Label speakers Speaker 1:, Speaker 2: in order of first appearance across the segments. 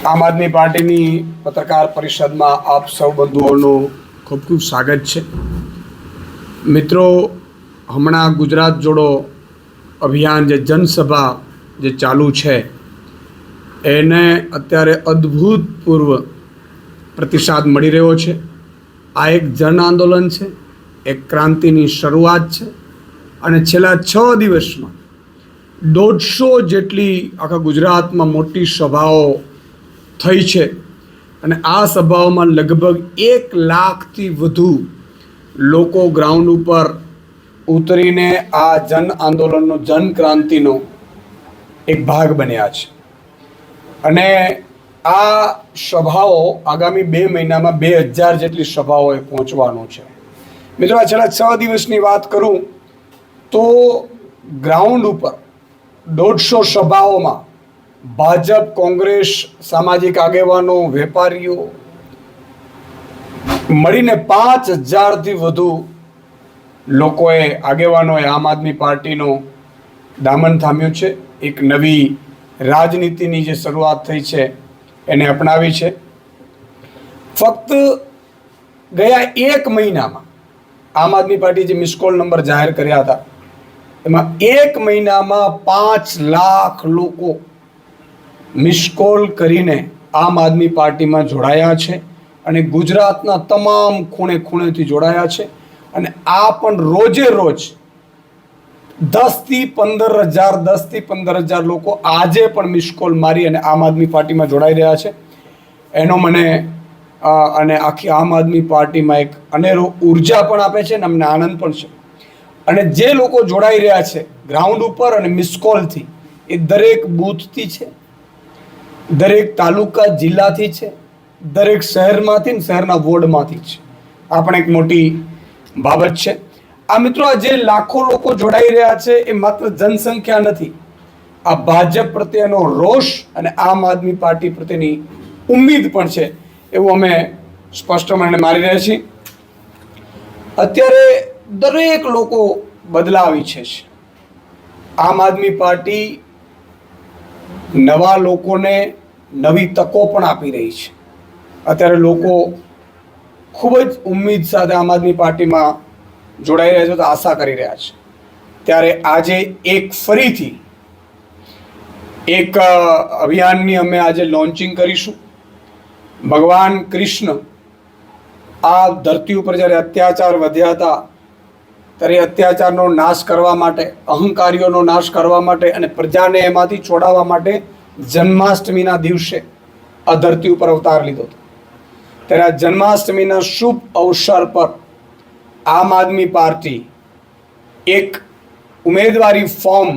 Speaker 1: આમ આદમી પાર્ટીની પત્રકાર પરિષદમાં આપ સૌ બંધુઓનું ખૂબ ખૂબ સ્વાગત છે. મિત્રો, હમણાં ગુજરાત જોડો અભિયાન જે જનસભા જે ચાલુ છે એને અત્યારે અદ્ભુતપૂર્વ પ્રતિસાદ મળી રહ્યો છે. આ એક જન આંદોલન છે, એક ક્રાંતિની શરૂઆત છે અને છેલ્લા 6 દિવસમાં 150 જેટલી આખા ગુજરાતમાં મોટી સભાઓ થઈ છે અને આ સભાઓમાં લગભગ 1 લાખથી વધુ લોકો ગ્રાઉન્ડ ઉપર ઉતરીને આ જન આંદોલનનો જન ક્રાંતિનો એક ભાગ બન્યા છે. અને આ સભાઓ આગામી 2 મહિનામાં 2000 જેટલી સભાઓએ પહોંચવાનું છે. મિત્રો, આ છેલ્લા 6 દિવસની વાત કરું તો ગ્રાઉન્ડ ઉપર 150 સભાઓમાં ભાજપ, કોંગ્રેસ, સામાજિક આગેવાનો, વેપારીઓ મળીને 5000થી વધુ લોકોએ, આગેવાનોએ આમ આદમી પાર્ટીનો દામન થામ્યું છે. એક નવી રાજનીતિની જે શરૂઆત થઈ છે એને અપનાવી છે. ફક્ત ગયા 1 મહિનામાં આમ આદમી પાર્ટી જે મિસ કોલ નંબર જાહેર કર્યા હતા એમાં 1 મહિનામાં 5 લાખ લોકો મિસ કોલ કરીને આમ આદમી પાર્ટીમાં જોડાયા છે અને ગુજરાતના તમામ ખૂણે ખૂણેથી જોડાયા છે. અને આ પણ રોજે રોજ 10થી 15000 લોકો આજે પણ મિસ કોલ મારી અને આમ આદમી પાર્ટીમાં જોડાઈ રહ્યા છે. એનો મને અને આખી આમ આદમી પાર્ટીમાં એક અનેરો ઉર્જા પણ આપે છે અને અમને આનંદ પણ છે. અને જે લોકો જોડાઈ રહ્યા છે ગ્રાઉન્ડ ઉપર અને મિસ કોલથી, એ દરેક બૂથથી છે, દરેક તાલુકા જિલ્લાથી છે, દરેક શહેરમાંથી ને શહેરના વોર્ડમાંથી છે. આ પણ એક મોટી બાબત છે. આ મિત્રો, આ જે લાખો લોકો જોડાઈ રહ્યા છે એ માત્ર જનસંખ્યા નથી, આ ભાજપ પ્રત્યેનો રોષ અને આમ આદમી પાર્ટી પ્રત્યેની ઉમ્મીદ પણ છે એવું અમે સ્પષ્ટપણે મારી રહ્યા છીએ. અત્યારે દરેક લોકો બદલાવ ઈચ્છે છે. આમ આદમી પાર્ટી નવા લોકોને નવી તકો પણ આપી રહી છે. અત્યારે લોકો ખૂબ જ ઉમ્મીદ સાથે આમ આદમી પાર્ટીમાં જોડાઈ રહ્યા છે, તો આશા કરી રહ્યા છે. ત્યારે આજે ફરીથી એક અભિયાનની અમે આજે લોન્ચિંગ કરીશું. ભગવાન કૃષ્ણ આ ધરતી ઉપર જ્યારે અત્યાચાર વધ્યા હતા ત્યારે અત્યાચારનો નાશ કરવા માટે, અહંકારીઓનો નાશ કરવા માટે અને પ્રજાને એમાંથી છોડાવવા માટે જન્માષ્ટમીના દિવસે આ ધરતી ઉપર અવતાર લીધો હતો. ત્યારે આ જન્માષ્ટમીના શુભ અવસર પર આમ આદમી પાર્ટી એક ઉમેદવારી ફોર્મ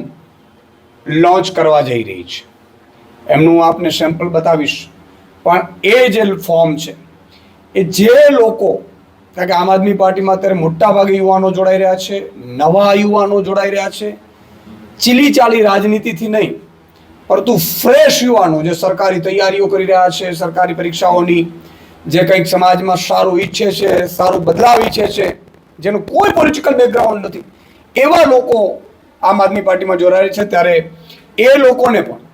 Speaker 1: લોન્ચ કરવા જઈ રહી છે. એમનું હું આપને સેમ્પલ બતાવીશ. પણ એ જે ફોર્મ છે એ જે લોકો, કારણ કે આમ આદમી પાર્ટીમાં અત્યારે મોટા ભાગે યુવાનો જોડાઈ રહ્યા છે, નવા યુવાનો જોડાઈ રહ્યા છે, ચીલી ચાલી રાજનીતિથી નહીં પરંતુ ફ્રેશ યુવાનો જે સરકારી તૈયારીઓ કરી રહ્યા છે, સરકારી પરીક્ષાઓની, જે કંઈક સમાજમાં સારું ઈચ્છે છે, સારું બદલાવ ઈચ્છે છે, જેનું કોઈ પોલિટિકલ બેકગ્રાઉન્ડ નથી, એવા લોકો આમ આદમી પાર્ટીમાં જોડાય છે. ત્યારે એ લોકોને પણ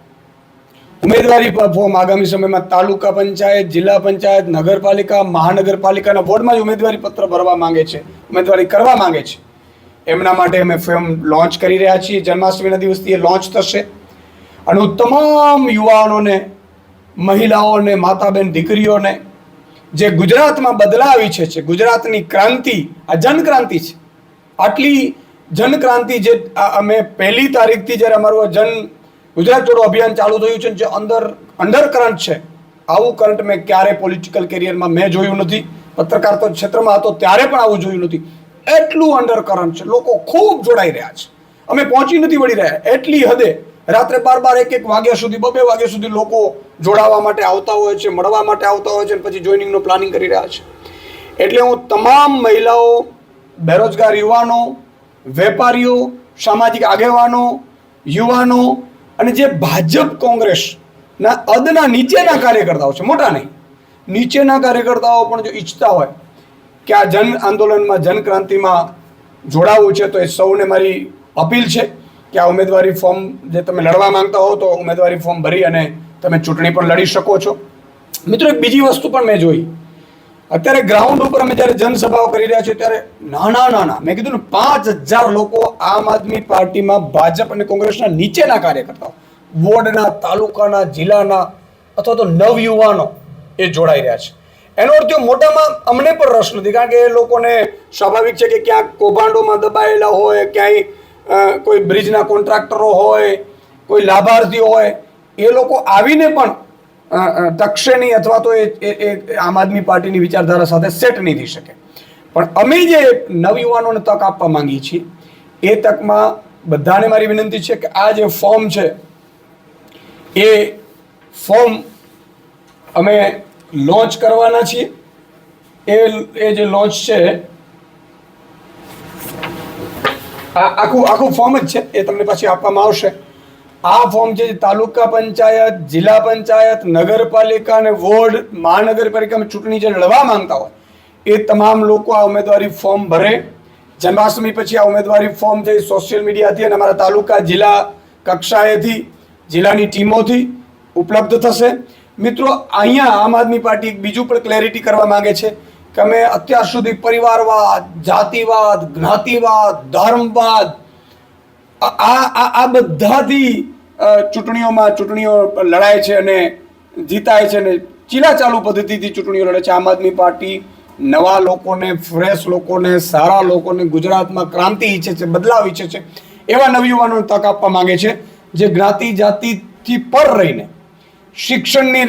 Speaker 1: ઉમેદવારી ફોર્મ આગામી સમયમાં તાલુકા પંચાયત, જિલ્લા પંચાયત, નગરપાલિકા, મહાનગરપાલિકાના વોર્ડમાં જ ઉમેદવારી પત્ર ભરવા માંગે છે, ઉમેદવારી કરવા માંગે છે, એમના માટે અમે ફોર્મ લોન્ચ કરી રહ્યા છીએ. જન્માષ્ટમીના દિવસથી એ લોન્ચ થશે અને હું તમામ યુવાનોને, મહિલાઓને, માતાબેન દીકરીઓને જે ગુજરાતમાં બદલાવ ઈચ્છે છે, ગુજરાતની ક્રાંતિ, આ જનક્રાંતિ છે, આટલી જનક્રાંતિ જે અમે 1લી તારીખથી જ્યારે અમારું ગુજરાત જોડો અભિયાન ચાલુ થયું છે, જે અંડરકરન્ટ છે, આવું કરંટ મેં ક્યારે પોલિટિકલ કેરિયરમાં મેં જોયું નથી. પત્રકારતા ક્ષેત્રમાં હતો ત્યારે પણ આવું જોયું નથી. એટલું અંડરકરન્ટ છે, લોકો ખૂબ જોડાઈ રહ્યા છે. અમે પહોંચી નથી વળી રહ્યા એટલી હદે. રાત્રે 12-1 વાગ્યા સુધી, 2 વાગ્યા સુધી લોકો જોડાવા માટે આવતા હોય છે, મળવા માટે આવતા હોય છે, પછી જોઈનિંગનો પ્લાનિંગ કરી રહ્યા છે. એટલે હું તમામ મહિલાઓ, બેરોજગાર યુવાનો, વેપારીઓ, સામાજિક આગેવાનો, યુવાનો અને જે ભાજપ કોંગ્રેસના અદના નીચેના કાર્યકર્તાઓ છે, મોટા નહીં, નીચેના કાર્યકર્તાઓ પણ જો ઈચ્છતા હોય કે આ જન આંદોલનમાં, જનક્રાંતિમાં જોડાવવું છે, તો એ સૌને મારી અપીલ છે કે આ ઉમેદવારી ફોર્મ જે તમે લડવા માંગતા હો તો ઉમેદવારી ફોર્મ ભરી અને તમે ચૂંટણી પણ લડી શકો છો. મિત્રો, એક બીજી વસ્તુ પણ મેં જોઈ. અત્યારે ગ્રાઉન્ડ ઉપર અમે જ્યારે જનસભાઓ કરી રહ્યા છીએ ત્યારે નાના મેં કીધું ને 5,000 લોકો આમ આદમી પાર્ટીમાં ભાજપ અને કોંગ્રેસના નીચેના કાર્યકર્તાઓ, વોર્ડના, તાલુકાના, જિલ્લાના અથવા તો નવયુવાનો એ જોડાઈ રહ્યા છે. એનો અર્થ મોટામાં અમને પણ રસ નથી, કારણ કે એ લોકોને સ્વાભાવિક છે કે ક્યાંક કૌભાંડોમાં દબાયેલા હોય, ક્યાંય કોઈ બ્રિજના કોન્ટ્રાક્ટરો હોય, કોઈ લાભાર્થીઓ હોય, એ લોકો આવીને પણ ટકશે નહીં અથવા તો એ આમ આદમી પાર્ટીની વિચારધારા સાથે સેટ નહીં થઈ શકે. પણ અમે જે નવયુવાનોને તક આપવા માંગીએ છીએ એ તકમાં બધાને મારી વિનંતી છે કે આ જે ફોર્મ છે એ ફોર્મ અમે લોન્ચ કરવાના છીએ. એ જે લોન્ચ છે આખું ફોર્મ જ છે, એ તમને પછી આપવામાં આવશે. આ ફોર્મ છે તાલુકા પંચાયત, જિલ્લા પંચાયત, નગરપાલિકા અને વોર્ડ, મહાનગરપાલિકામાં ચૂંટણી જે લડવા માંગતા હોય એ તમામ લોકો આ ઉમેદવારી ફોર્મ ભરે. જન્માષ્ટમી પછી આ ઉમેદવારી ફોર્મ છે સોશિયલ મીડિયાથી અને અમારા તાલુકા જિલ્લા કક્ષાએથી, જિલ્લાની ટીમોથી ઉપલબ્ધ થશે. મિત્રો, અહીંયા આમ આદમી પાર્ટી એક બીજું પણ ક્લેરિટી કરવા માંગે છે કે અમે અત્યાર સુધી પરિવારવાદ, જાતિવાદ, જ્ઞાતિવાદ, ધર્મવાદ આ બધાથી ચૂંટણીઓ લડાય છે અને જીતાય છે અને ચીલાચાલુ પદ્ધતિથી ચૂંટણીઓ લડે છે. આમ આદમી પાર્ટી નવા લોકોને, ફ્રેશ લોકોને, સારા લોકોને, ગુજરાતમાં ક્રાંતિ ઈચ્છે છે, બદલાવ ઈચ્છે છે, એવા નવયુવાનોને તક આપવા માંગે છે જે જ્ઞાતિ જાતિથી પર રહીને શિક્ષણની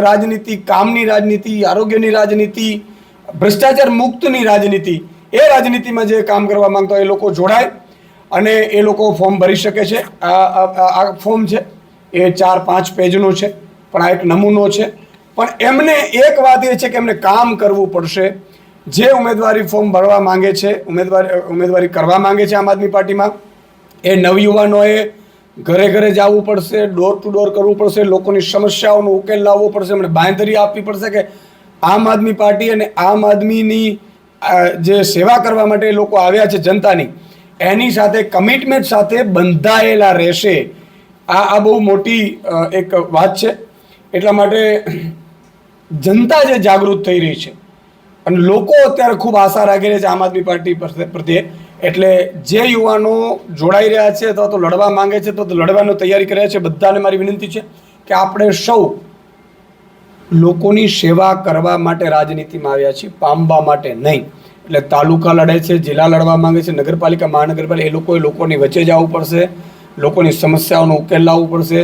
Speaker 1: રાજનીતિ, કામની રાજનીતિ, આરોગ્યની રાજનીતિ, ભ્રષ્ટાચાર મુક્તની રાજનીતિ, એ રાજનીતિમાં જે કામ કરવા માંગતા હોય એ લોકો જોડાય અને એ લોકો ફોર્મ ભરી શકે છે. આ ફોર્મ છે એ 4-5 પેજનો છે, પણ આ એક નમૂનો છે. પણ એમને એક વાત એ છે કે એમને કામ કરવું પડશે. જે ઉમેદવારી ફોર્મ ભરવા માંગે છે, ઉમેદવારી કરવા માંગે છે આમ આદમી પાર્ટીમાં, એ નવયુવાનોએ ઘરે ઘરે જવું પડશે, ડોર ટુ ડોર કરવું પડશે, લોકોની સમસ્યાઓનો ઉકેલ લાવવો પડશે, એમને બાંયધરી આપવી પડશે કે આમ આદમી પાર્ટી અને આમ આદમીની જે સેવા કરવા માટે લોકો આવ્યા છે જનતાની, એની સાથે કમિટમેન્ટ સાથે બંધાયેલા રહેશે. આ બહુ મોટી એક વાત છે. એટલા માટે જનતા જે જાગૃત થઈ રહી છે અને લોકો અત્યારે ખૂબ આશા રાખી રહ્યા છે આમ આદમી પાર્ટી પ્રત્યે, એટલે જે યુવાનો જોડાઈ રહ્યા છે અથવા તો લડવા માંગે છે તો લડવાની તૈયારી કરી રહ્યા છે, બધાને મારી વિનંતી છે કે આપણે સૌ લોકોની સેવા કરવા માટે રાજનીતિમાં આવ્યા છીએ, પામવા માટે નહીં. એટલે તાલુકા લડે છે, જિલ્લા લડવા માંગે છે, નગરપાલિકા, મહાનગરપાલિકા, એ લોકોની વચ્ચે જવું પડશે, લોકોની સમસ્યાઓનો ઉકેલ લાવવો પડશે.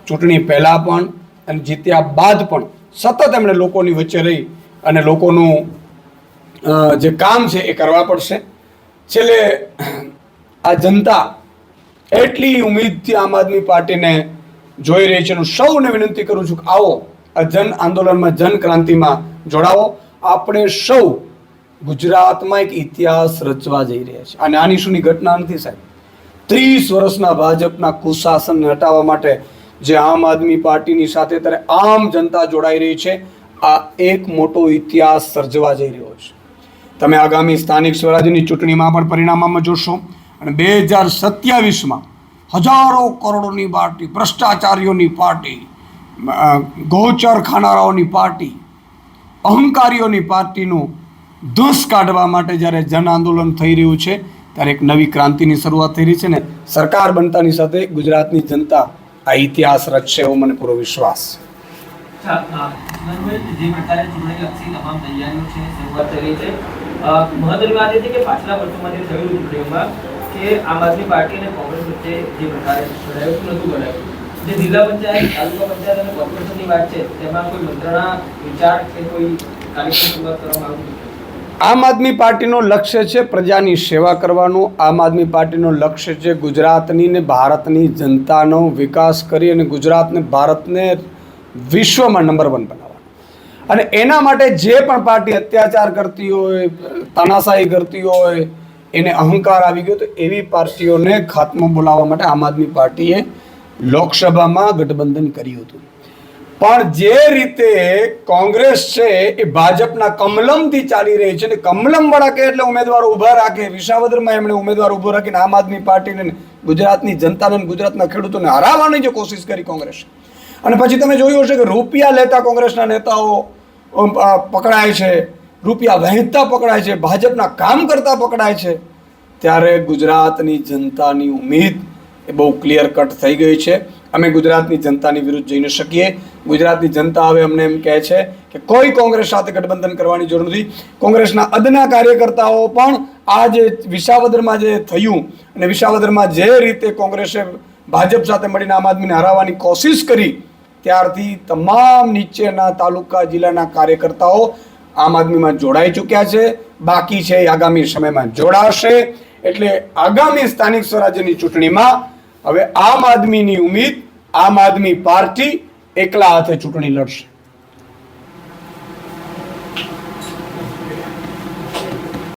Speaker 1: ચૂંટણી પહેલાં પણ અને જીત્યા બાદ પણ સતત એમણે લોકોની વચ્ચે રહી અને લોકોનું જે કામ છે એ કરવા પડશે. છેલ્લે આ જનતા એટલી ઉમ્મીદથી આમ આદમી પાર્ટીને જોઈ રહી છે. સૌને વિનંતી કરું છું કે આવો આ જન આંદોલનમાં, જન ક્રાંતિમાં જોડાવો. આપણે સૌ ગુજરાતમાં એક ઇતિહાસ રચવા જઈ રહ્યા છે. આ નાની સૂની ઘટના નથી સાહેબ. 30 વર્ષના ભાજપના કુશાસનને હટાવવા માટે જે આમ આદમી પાર્ટીની સાથે અત્યારે આમ જનતા જોડાઈ રહી છે, આ એક મોટો ઇતિહાસ સર્જવા જઈ રહ્યો છે. તમે આગામી સ્થાનિક સ્વરાજ્યની ચૂંટણીમાં પણ પરિણામમાં જોશો અને 2027માં હજારો કરોડોની પાર્ટી, ભ્રષ્ટાચારીઓની પાર્ટી, ગૌચર ખાનારાઓની પાર્ટી, અહંકારીઓની પાર્ટીનું ધૂસ કાઢવા માટે જ્યારે જન આંદોલન થઈ રહ્યું છે ત્યારે એક નવી ક્રાંતિની શરૂઆત થઈ રહી છે ને સરકાર બનતાની સાથે ગુજરાતની જનતા આ ઇતિહાસ રચશે એવો મને પૂરો વિશ્વાસ છે.
Speaker 2: મહત્વની વાત એ છે કે પાછલા વર્ષોમાં જે થયેલું ચૂંટણીઓમાં કે આમ આદમી પાર્ટી અને કોંગ્રેસ વચ્ચે જે પ્રકારે લડાયું નહોતું બનાવ્યું. જે જિલ્લા પંચાયત, તાલુકા પંચાયત અને કોર્પોરેશનની વાત છે તેમાં કોઈ મંત્રણા, વિચાર કે કોઈ કાર્યક્રમ શરૂઆત કરવામાં આવ્યું?
Speaker 1: આમ આદમી પાર્ટીનો લક્ષ્ય છે પ્રજાની સેવા કરવાનું. આમ આદમી પાર્ટીનો લક્ષ્ય છે ગુજરાતની ને ભારતની જનતાનો વિકાસ કરી અને ગુજરાતને, ભારતને વિશ્વમાં નંબર 1 બનાવવાનું. અને એના માટે જે પણ પાર્ટી અત્યાચાર કરતી હોય, તાનાશાહી કરતી હોય, એને અહંકાર આવી ગયો તો એવી પાર્ટીઓને ખાત્મો બોલાવવા માટે આમ આદમી પાર્ટીએ લોકસભામાં ગઠબંધન કર્યું હતું. પણ જે રીતે કોંગ્રેસ છે એ ભાજપના કમલમથી ચાલી રહી છે ને કમલમ વાળા કે એટલે ઉમેદવારો ઊભા રાખે, વિસાવદરમાં એમણે ઉમેદવાર ઊભો રાખીને આમ આદમી પાર્ટીને, ગુજરાતની જનતાને, ગુજરાતના ખેડૂતોને હરાવવાની જે કોશિશ કરી કોંગ્રેસ, અને પછી તમે જોયું હશે કે રૂપિયા લેતા કોંગ્રેસના નેતાઓ પકડાય છે, રૂપિયા વહેંચતા પકડાય છે, ભાજપના કામ કરતા પકડાય છે, ત્યારે ગુજરાતની જનતાની ઉમ્મીદ એ બહુ ક્લિયર કટ થઈ ગઈ છે. અમે ગુજરાતની જનતાની વિરુદ્ધ જઈ ન શકીએ. ગુજરાતની જનતા હવે અમને એમ કહે છે કે કોઈ કોંગ્રેસ સાથે ગઠબંધન કરવાની જરૂર નથી. કોંગ્રેસના અદના કાર્યકર્તાઓ પણ આ જે વિસાવદરમાં જે થયું અને વિસાવદરમાં જે રીતે કોંગ્રેસે ભાજપ સાથે મળીને આમ આદમીને હરાવવાની કોશિશ કરી, ત્યારથી તમામ નીચેના તાલુકા જિલ્લાના કાર્યકર્તાઓ આમ આદમીમાં જોડાઈ ચૂક્યા છે. બાકી છે એ આગામી સમયમાં જોડાશે. એટલે આગામી સ્થાનિક સ્વરાજ્યની ચૂંટણીમાં હવે આમ આદમીની ઉમ્મીદ, આમ આદમી પાર્ટી એકલા હાથે ચૂંટણી લડશે.